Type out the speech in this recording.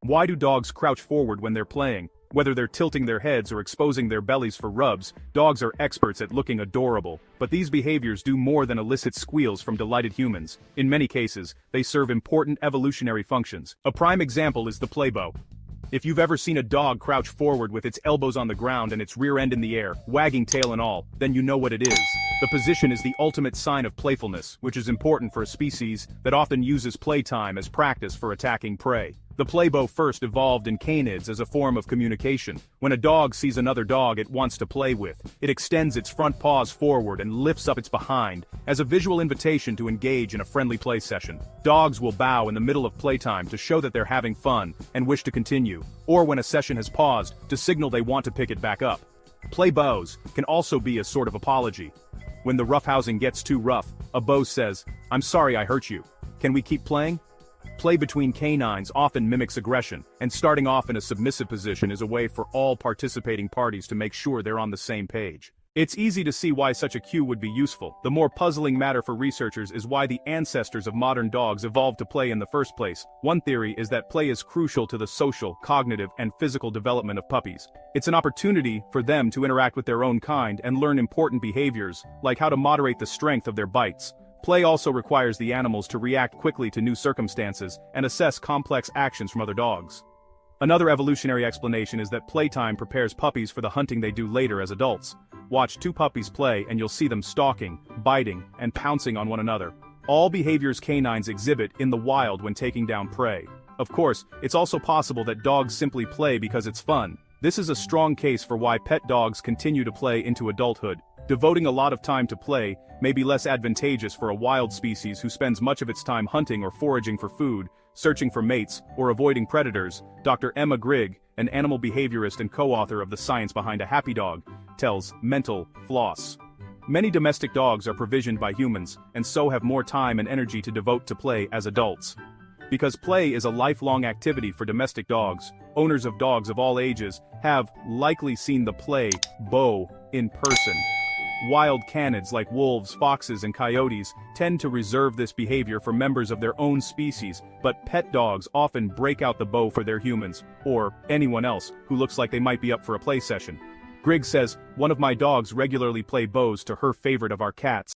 Why do dogs crouch forward when they're playing? Whether they're tilting their heads or exposing their bellies for rubs, dogs are experts at looking adorable, but these behaviors do more than elicit squeals from delighted humans. In many cases, they serve important evolutionary functions. A prime example is the playbow. If you've ever seen a dog crouch forward with its elbows on the ground and its rear end in the air, wagging tail and all, then you know what it is. The position is the ultimate sign of playfulness, which is important for a species that often uses playtime as practice for attacking prey. The playbow first evolved in canids as a form of communication. When a dog sees another dog it wants to play with, it extends its front paws forward and lifts up its behind, as a visual invitation to engage in a friendly play session. Dogs will bow in the middle of playtime to show that they're having fun and wish to continue, or when a session has paused, to signal they want to pick it back up. Play bows can also be a sort of apology. When the roughhousing gets too rough, a bow says, "I'm sorry I hurt you. Can we keep playing?" Play between canines often mimics aggression, and starting off in a submissive position is a way for all participating parties to make sure they're on the same page. It's easy to see why such a cue would be useful. The more puzzling matter for researchers is why the ancestors of modern dogs evolved to play in the first place. One theory is that play is crucial to the social, cognitive, and physical development of puppies. It's an opportunity for them to interact with their own kind and learn important behaviors, like how to moderate the strength of their bites. Play also requires the animals to react quickly to new circumstances and assess complex actions from other dogs. Another evolutionary explanation is that playtime prepares puppies for the hunting they do later as adults. Watch two puppies play and you'll see them stalking, biting, and pouncing on one another. All behaviors canines exhibit in the wild when taking down prey. Of course, it's also possible that dogs simply play because it's fun. This is a strong case for why pet dogs continue to play into adulthood. Devoting a lot of time to play may be less advantageous for a wild species who spends much of its time hunting or foraging for food, searching for mates, or avoiding predators. Dr. Emma Grigg, an animal behaviorist and co-author of The Science Behind a Happy Dog, tells Mental Floss. Many domestic dogs are provisioned by humans, and so have more time and energy to devote to play as adults. Because play is a lifelong activity for domestic dogs, owners of dogs of all ages have likely seen the play bow in person. Wild canids like wolves, foxes, and coyotes tend to reserve this behavior for members of their own species, but pet dogs often break out the bow for their humans, or anyone else who looks like they might be up for a play session. Grigg says, "One of my dogs regularly play bows to her favorite of our cats.